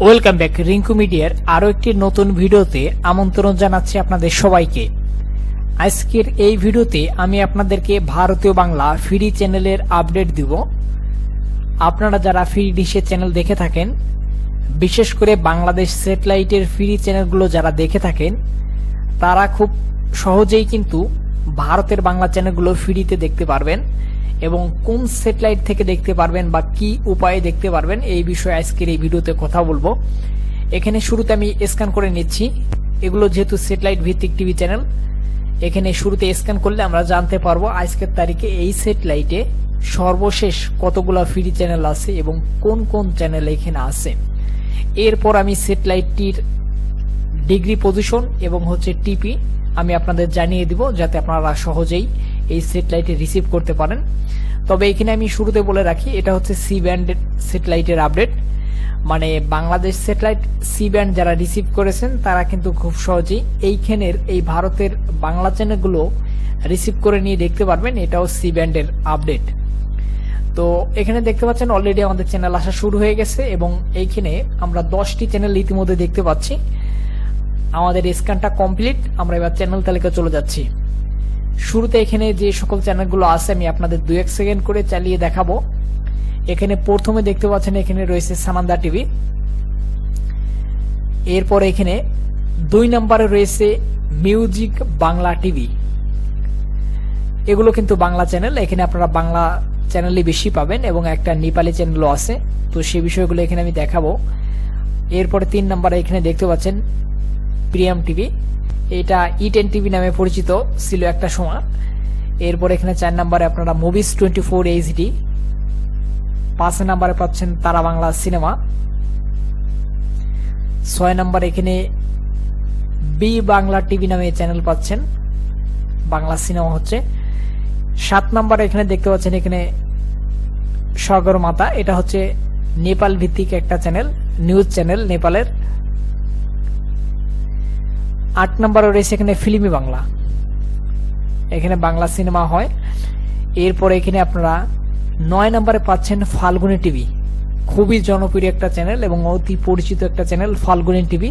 Welcome back Rinku মিডিয়ার আরো একটি নতুন ভিডিওতে আমন্ত্রণ জানাচ্ছি আপনাদের সবাইকে। আজকের এই ভিডিওতে আমি আপনাদেরকে ভারতীয় বাংলা ফ্রি চ্যানেলের আপডেট দিব। আপনারা যারা ফ্রি ডিশের চ্যানেল দেখে থাকেন, বিশেষ করে বাংলাদেশ স্যাটেলাইটের ফ্রি চ্যানেলগুলো যারা দেখে থাকেন, তারা খুব সহজেই কিন্তু ভারতের বাংলা চ্যানেলগুলো ফ্রিতে দেখতে পারবেন এবং কোন স্যাটেলাইট থেকে দেখতে পারবেন বা কি উপায়ে দেখতে পারবেন এই বিষয়ে আজকের এই ভিডিওতে কথা বলবো। এখানে শুরুতে আমি স্ক্যান করে নিচ্ছি। এগুলো যেহেতু স্যাটেলাইট ভিত্তিক টিভি চ্যানেল, এখানে শুরুতে স্ক্যান করলে আমরা জানতে পারবো আজকের তারিখে এই স্যাটেলাইটে সর্বশেষ কতগুলো ফ্রি চ্যানেল আছে এবং কোন কোন চ্যানেল এখানে আছে। এরপর আমি স্যাটেলাইটটির ডিগ্রি পজিশন এবং টিপি আমি আপনাদের জানিয়ে দিব, যাতে আপনারা সহজেই এই স্যাটেলাইটে রিসিভ করতে পারেন। তবে এখানে আমি শুরুতে বলে রাখি, এটা হচ্ছে সি ব্যান্ড স্যাটেলাইটের আপডেট। মানে বাংলাদেশ স্যাটেলাইট সি ব্যান্ড যারা রিসিভ করেছেন তারা কিন্তু খুব সহজেই এইখানের এই ভারতের বাংলা চ্যানেলগুলো রিসিভ করে নিয়ে দেখতে পারবেন। এটাও সি ব্যান্ডের আপডেট। তো এখানে দেখতে পাচ্ছেন অলরেডি আমাদের চ্যানেল আসা শুরু হয়ে গেছে এবং এইখানে আমরা 10টি চ্যানেল ইতিমধ্যে দেখতে পাচ্ছি। আমাদের স্ক্যানটা কমপ্লিট। আমরা এবার চ্যানেল তালিকা চলে যাচ্ছি। শুরুতে এখানে যে সকল চ্যানেলগুলো আছে আমি আপনাদের 2-1 সেকেন্ড করে চালিয়ে দেখাবো। এখানে প্রথমে দেখতে পাচ্ছেন এখানে রয়েছে সানান্দা টিভি। এরপর এখানে 2 নম্বরে রয়েছে মিউজিক বাংলা টিভি। এগুলো কিন্তু বাংলা চ্যানেল। এখানে আপনারা বাংলা চ্যানেলই বেশি পাবেন এবং একটা নেপালি চ্যানেলও আছে, তো সেই বিষয়গুলো এখানে আমি দেখাবো। এরপরে 3 নম্বরে এখানে দেখতে পাচ্ছেন প্রিয়াম টিভি। এটা E10 টিভি নামে পরিচিত ছিল একটা সময়। এরপর এখানে 4 নম্বরে আপনারা মুভিজ 24 HD। 5 নম্বরে পাচ্ছেন তারা বাংলা সিনেমা। 6 নম্বরে এখানে বি বাংলা টিভি নামে চ্যানেল পাচ্ছেন, বাংলা সিনেমা হচ্ছে। 7 নম্বরে এখানে দেখতে পাচ্ছেন এখানে সাগর মাতা। এটা হচ্ছে নেপাল ভিত্তিক একটা চ্যানেল, নিউজ চ্যানেল নেপালের। 8 নম্বরে রয়েছে এখানে ফিল্মি বাংলা। এখানে বাংলা সিনেমা হয়। এরপরে এখানে আপনারা 9 নম্বরে পাচ্ছেন ফাল্গুনি টিভি। খুবই জনপ্রিয় একটা চ্যানেল এবং অতি পরিচিত একটা চ্যানেল ফাল্গুনি টিভি।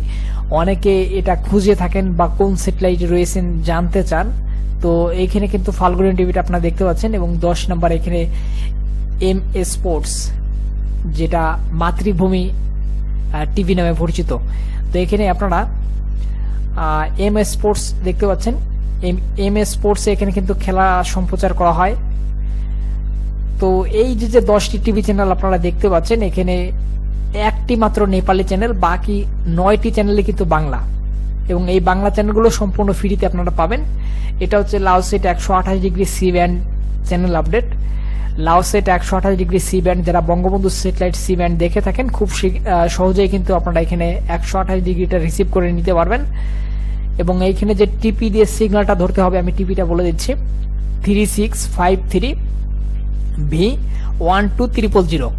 অনেকে এটা খুঁজে থাকেন বা কোন স্যাটেলাইটে রয়েছেন জানতে চান, তো এইখানে কিন্তু ফাল্গুনি টিভিটা আপনারা দেখতে পাচ্ছেন। এবং 10 নম্বরে এখানে এম স্পোর্টস, যেটা মাতৃভূমি টিভি নামে পরিচিত। তো এখানে আপনারা এম স্পোর্টস দেখতে পাচ্ছেন। এম স্পোর্টস এখানে কিন্তু খেলা সম্প্রচার করা হয়। তো এই যে 10টি টিভি চ্যানেল আপনারা দেখতে পাচ্ছেন, এখানে একটি মাত্র নেপালি চ্যানেল, বাকি 9টি চ্যানেলে কিন্তু বাংলা। এবং এই বাংলা চ্যানেলগুলো সম্পূর্ণ ফ্রিতে আপনারা পাবেন। এটা হচ্ছে Laosat 128 degree C band channel update. Laosat 128 degree C band যারা বঙ্গবন্ধু স্যাটেলাইট সি ব্যান্ড দেখে থাকেন, খুব সহজেই কিন্তু আপনারা এখানে 128 ডিগ্রিটা রিসিভ করে নিতে পারবেন। এবং এইখানে যে টিপি দিয়ে সিগন্যালটা ধরতে হবে, আমি টিপিটা বলে দিচ্ছি, 3653V12000।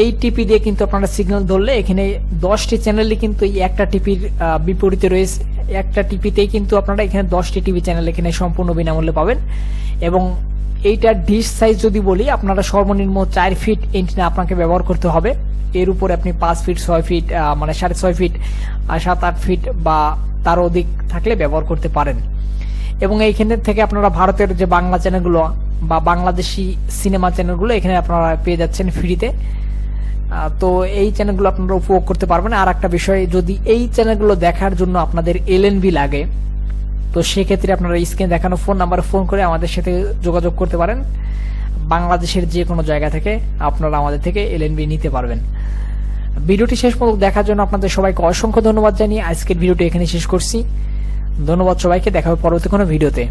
এই টিপি দিয়ে কিন্তু আপনারা সিগন্যাল ধরলে এখানে 10টি চ্যানেলই কিন্তু এই একটা টিপির বিপরীতে রয়েছে। একটা টিপিতেই কিন্তু আপনারা এখানে 10টি টিভি চ্যানেল এখানে সম্পূর্ণ বিনামূল্যে পাবেন। এবং এইটার ডিশ সাইজ যদি বলি, আপনারা সর্বনিম্ন 4 ফিট এন্টিনা আপনাকে ব্যবহার করতে হবে। এর উপরে আপনি 5 ফিট 6 ফিট মানে 6.5 ফিট 7-8 ফিট বা তার অধিক থাকলে ব্যবহার করতে পারেন। এবং এইখান থেকে আপনারা ভারতের যে বাংলা চ্যানেলগুলো বা বাংলাদেশি সিনেমা চ্যানেলগুলো এখানে আপনারা পেয়ে যাচ্ছেন ফ্রিতে। তো এই চ্যানেলগুলো আপনারা উপভোগ করতে পারবেন। আর একটা বিষয়, যদি এই চ্যানেলগুলো দেখার জন্য আপনাদের LNB লাগে, তো সেক্ষেত্রে আপনারা স্ক্রিনে দেখানো ফোন নাম্বারে ফোন করে আমাদের সাথে যোগাযোগ করতে পারেন। বাংলাদেশের যে কোনো জায়গা থেকে আপনারা আমাদের থেকে LNB নিতে পারবেন। ভিডিওটি শেষ পর্যন্ত দেখার জন্য আপনাদের সবাইকে অসংখ্য ধন্যবাদ জানিয়ে আজকের ভিডিওটি এখানে শেষ করছি। ধন্যবাদ সবাইকে। দেখা হবে পরবর্তী কোনো ভিডিওতে।